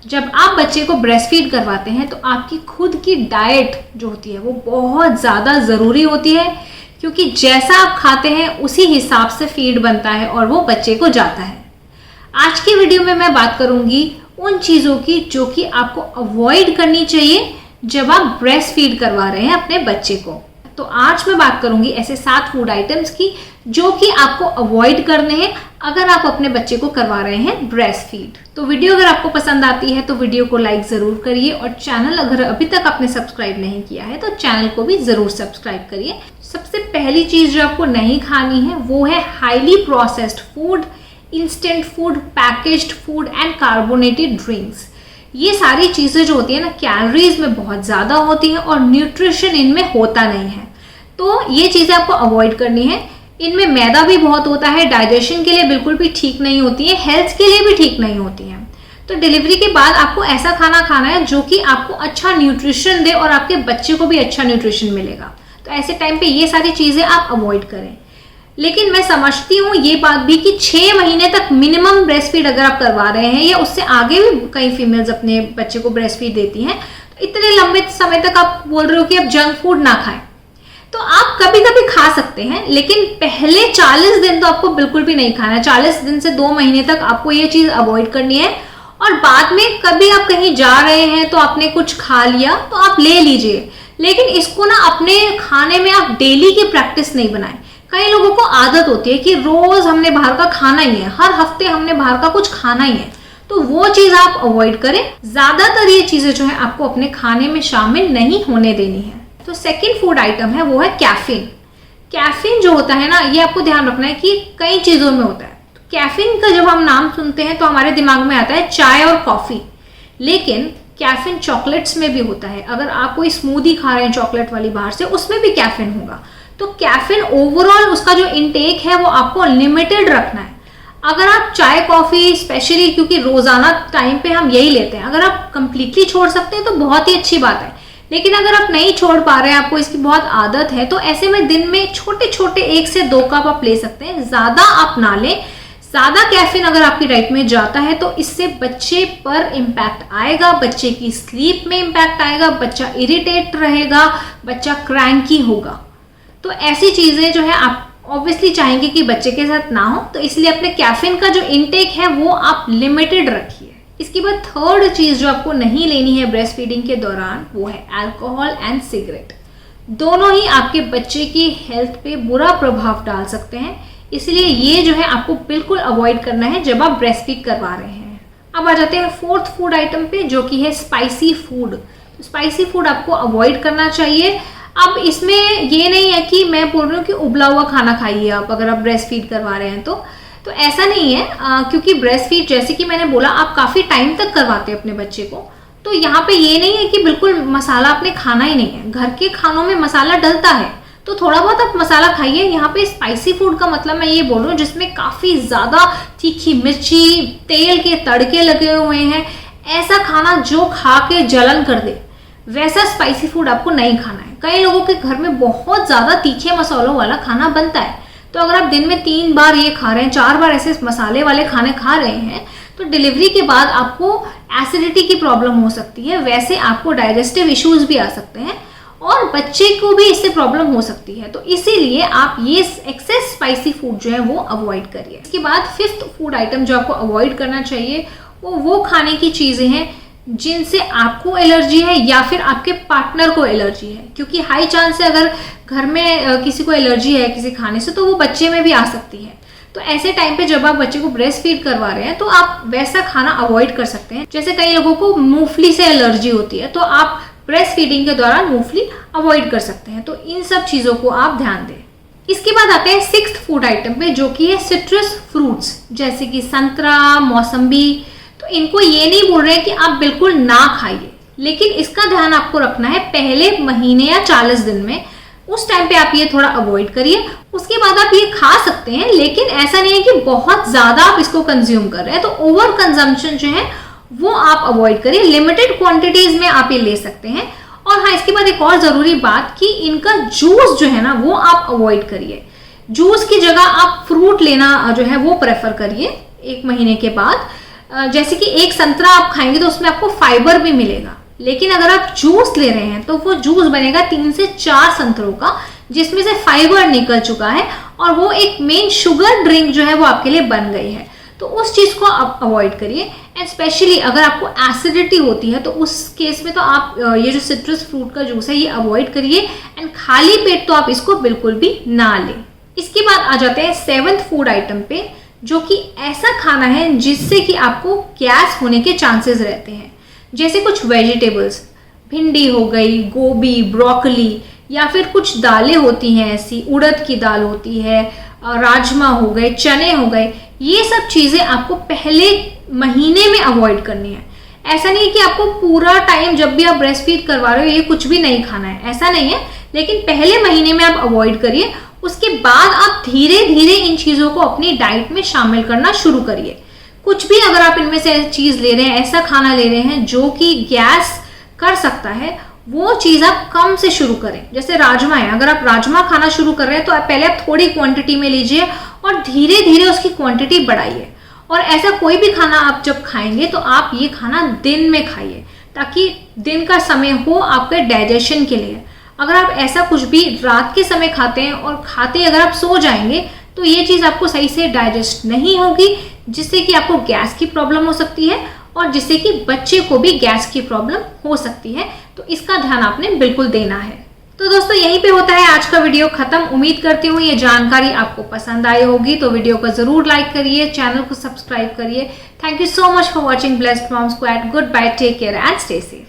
जब आप बच्चे को ब्रेस्ट फीड करवाते हैं तो आपकी खुद की डाइट जो होती है वो बहुत ज़्यादा ज़रूरी होती है, क्योंकि जैसा आप खाते हैं उसी हिसाब से फीड बनता है और वो बच्चे को जाता है। आज की वीडियो में मैं बात करूंगी उन चीज़ों की जो कि आपको अवॉइड करनी चाहिए जब आप ब्रेस्ट फीड करवा रहे हैं अपने बच्चे को। तो आज मैं बात करूंगी ऐसे 7 फूड आइटम्स की जो कि आपको अवॉइड करने हैं अगर आप अपने बच्चे को करवा रहे हैं ब्रेस्ट फीड। तो वीडियो अगर आपको पसंद आती है तो वीडियो को लाइक ज़रूर करिए, और चैनल अगर अभी तक आपने सब्सक्राइब नहीं किया है तो चैनल को भी ज़रूर सब्सक्राइब करिए। सबसे पहली चीज़ जो आपको नहीं खानी है वो है highly processed food, instant food, packaged food and carbonated drinks. ये सारी चीज़ें जो होती है ना, कैलोरीज में बहुत ज़्यादा होती हैं और न्यूट्रिशन इनमें होता नहीं है। तो ये चीज़ें आपको अवॉइड करनी है। इनमें मैदा भी बहुत होता है, डाइजेशन के लिए बिल्कुल भी ठीक नहीं होती है, हेल्थ के लिए भी ठीक नहीं होती है। तो डिलीवरी के बाद आपको ऐसा खाना खाना है जो कि आपको अच्छा न्यूट्रिशन दे और आपके बच्चे को भी अच्छा न्यूट्रिशन मिलेगा। तो ऐसे टाइम पे ये सारी चीज़ें आप अवॉइड करें। लेकिन मैं समझती हूँ ये बात भी कि 6 महीने तक मिनिमम ब्रेस्ट फीड अगर आप करवा रहे हैं, या उससे आगे भी कई फीमेल्स अपने बच्चे को ब्रेस्ट फीड देती हैं, तो इतने लंबे समय तक आप बोल रहे हो कि आप जंक फूड ना खाएं। तो आप कभी कभी खा सकते हैं, लेकिन पहले 40 दिन तो आपको बिल्कुल भी नहीं खाना है। 40 दिन से 2 महीने तक आपको ये चीज़ अवॉइड करनी है। और बाद में कभी आप कहीं जा रहे हैं तो आपने कुछ खा लिया तो आप ले लीजिए, लेकिन इसको ना अपने खाने में आप डेली की प्रैक्टिस नहीं बनाएं। कई लोगों को आदत होती है कि रोज हमने बाहर का खाना ही है, हर हफ्ते हमने बाहर का कुछ खाना ही है, तो वो चीज़ आप अवॉइड करें। ज़्यादातर ये चीज़ें जो है आपको अपने खाने में शामिल नहीं होने देनी है। तो सेकंड फूड आइटम है वो है कैफीन। कैफीन जो होता है ना, ये आपको ध्यान रखना है कि कई चीज़ों में होता है। तो कैफीन का जब हम नाम सुनते हैं तो हमारे दिमाग में आता है चाय और कॉफ़ी, लेकिन कैफीन चॉकलेट्स में भी होता है। अगर आप कोई स्मूदी खा रहे हैं चॉकलेट वाली बाहर से, उसमें भी कैफीन होगा। तो कैफीन ओवरऑल उसका जो इनटेक है वो आपको लिमिटेड रखना है। अगर आप चाय कॉफ़ी स्पेशली, क्योंकि रोज़ाना टाइम पे हम यही लेते हैं, अगर आप कंप्लीटली छोड़ सकते हैं तो बहुत ही अच्छी बात है। लेकिन अगर आप नहीं छोड़ पा रहे हैं, आपको इसकी बहुत आदत है, तो ऐसे में दिन में छोटे छोटे 1 से 2 कप आप ले सकते हैं, ज़्यादा आप ना लें। ज़्यादा कैफीन अगर आपकी डाइट में जाता है तो इससे बच्चे पर इम्पैक्ट आएगा, बच्चे की स्लीप में इम्पैक्ट आएगा, बच्चा इरिटेट रहेगा, बच्चा क्रैंकी होगा। तो ऐसी चीज़ें जो है आप ऑब्वियसली चाहेंगे कि बच्चे के साथ ना हो, तो इसलिए अपने कैफीन का जो इनटेक है वो आप लिमिटेड रखिए। इसके बाद थर्ड चीज़ जो आपको नहीं लेनी है ब्रेस्ट फीडिंग के दौरान वो है अल्कोहल एंड सिगरेट। दोनों ही आपके बच्चे की हेल्थ पे बुरा प्रभाव डाल सकते हैं, इसलिए ये जो है आपको बिल्कुल अवॉइड करना है जब आप ब्रेस्ट फीड करवा रहे हैं। अब आ जाते हैं 4th फूड आइटम पे, जो कि है स्पाइसी फूड। स्पाइसी फूड आपको अवॉइड करना चाहिए। अब इसमें ये नहीं है कि मैं बोल रही हूँ कि उबला हुआ खाना खाइए आप अगर आप ब्रेस्ट फीड करवा रहे हैं तो ऐसा नहीं है, क्योंकि ब्रेस्ट फीड जैसे कि मैंने बोला आप काफ़ी टाइम तक करवाते हैं अपने बच्चे को। तो यहाँ पे ये नहीं है कि बिल्कुल मसाला आपने खाना ही नहीं है। घर के खानों में मसाला डलता है तो थोड़ा बहुत आप मसाला खाइए। यहाँ पे स्पाइसी फूड का मतलब मैं ये बोल रही हूँ जिसमें काफ़ी ज़्यादा तीखी मिर्ची, तेल के तड़के लगे हुए हैं, ऐसा खाना जो खा के जलन कर दे, वैसा स्पाइसी फूड आपको नहीं खाना है। कई लोगों के घर में बहुत ज़्यादा तीखे मसालों वाला खाना बनता है, तो अगर आप दिन में 3 बार ये खा रहे हैं, 4 बार ऐसे मसाले वाले खाने खा रहे हैं, तो डिलीवरी के बाद आपको एसिडिटी की प्रॉब्लम हो सकती है। वैसे आपको डाइजेस्टिव इश्यूज भी आ सकते हैं और बच्चे को भी इससे प्रॉब्लम हो सकती है। तो इसीलिए आप ये एक्सेस स्पाइसी फूड जो है वो अवॉइड करिए। इसके बाद 5th फूड आइटम जो आपको अवॉइड करना चाहिए वो खाने की चीज़ें हैं जिनसे आपको एलर्जी है या फिर आपके पार्टनर को एलर्जी है, क्योंकि हाई चांस है अगर घर में किसी को एलर्जी है किसी खाने से तो वो बच्चे में भी आ सकती है। तो ऐसे टाइम पे जब आप बच्चे को ब्रेस्ट फीड करवा रहे हैं तो आप वैसा खाना अवॉइड कर सकते हैं। जैसे कई लोगों को मूंगफली से एलर्जी होती है, तो आप ब्रेस्ट फीडिंग के दौरान मूंगफली अवॉइड कर सकते हैं। तो इन सब चीज़ों को आप ध्यान दें। इसके बाद आते हैं 6th फूड आइटम पे, जो कि है सिट्रस फ्रूट्स, जैसे कि संतरा, मौसम्बी। तो इनको ये नहीं बोल रहे हैं कि आप बिल्कुल ना खाइए, लेकिन इसका ध्यान आपको रखना है पहले महीने या 40 दिन में, उस टाइम पे आप ये थोड़ा अवॉइड करिए। उसके बाद आप ये खा सकते हैं, लेकिन ऐसा नहीं है कि बहुत ज़्यादा आप इसको कंज्यूम कर रहे हैं। तो ओवर कंजम्पशन जो है वो आप अवॉइड करिए, लिमिटेड क्वांटिटीज में आप ये ले सकते हैं। और हाँ, इसके बाद एक और ज़रूरी बात कि इनका जूस जो है ना वो आप अवॉइड करिए। जूस की जगह आप फ्रूट लेना जो है वो प्रेफर करिए 1 महीने के बाद। जैसे कि एक संतरा आप खाएंगे तो उसमें आपको फाइबर भी मिलेगा, लेकिन अगर आप जूस ले रहे हैं तो वो जूस बनेगा 3 से 4 संतरों का, जिसमें से फाइबर निकल चुका है और वो एक मेन शुगर ड्रिंक जो है वो आपके लिए बन गई है। तो उस चीज़ को आप अवॉइड करिए। एंड स्पेशली अगर आपको एसिडिटी होती है तो उस केस में तो आप ये जो सिट्रस फ्रूट का जूस है ये अवॉइड करिए, एंड खाली पेट तो आप इसको बिल्कुल भी ना लें। इसके बाद आ जाते हैं 7th फूड आइटम पे, जो कि ऐसा खाना है जिससे कि आपको गैस होने के चांसेस रहते हैं। जैसे कुछ वेजिटेबल्स, भिंडी हो गई, गोभी, ब्रोकली, या फिर कुछ दालें होती हैं ऐसी, उड़द की दाल होती है, राजमा हो गए, चने हो गए, ये सब चीज़ें आपको पहले महीने में अवॉइड करनी है। ऐसा नहीं है कि आपको पूरा टाइम जब भी आप ब्रेस्ट फीड करवा रहे हो ये कुछ भी नहीं खाना है, ऐसा नहीं है, लेकिन पहले महीने में आप अवॉइड करिए। उसके बाद आप धीरे धीरे इन चीज़ों को अपनी डाइट में शामिल करना शुरू करिए। कुछ भी अगर आप इनमें से चीज़ ले रहे हैं, ऐसा खाना ले रहे हैं जो कि गैस कर सकता है, वो चीज़ आप कम से शुरू करें। जैसे राजमा है, अगर आप राजमा खाना शुरू कर रहे हैं तो पहले आप थोड़ी क्वांटिटी में लीजिए और धीरे धीरे उसकी क्वांटिटी बढ़ाइए। और ऐसा कोई भी खाना आप जब खाएंगे तो आप ये खाना दिन में खाइए, ताकि दिन का समय हो आपके डाइजेशन के लिए। अगर आप ऐसा कुछ भी रात के समय खाते हैं और खाते अगर आप सो जाएंगे तो ये चीज़ आपको सही से डाइजेस्ट नहीं होगी, जिससे कि आपको गैस की प्रॉब्लम हो सकती है और जिससे कि बच्चे को भी गैस की प्रॉब्लम हो सकती है। तो इसका ध्यान आपने बिल्कुल देना है। तो दोस्तों यहीं पे होता है आज का वीडियो खत्म। उम्मीद करती हूँ ये जानकारी आपको पसंद आई होगी, तो वीडियो को जरूर लाइक करिए, चैनल को सब्सक्राइब करिए। Thank you so much for watching blessed mom squad. Good bye, take care and stay safe.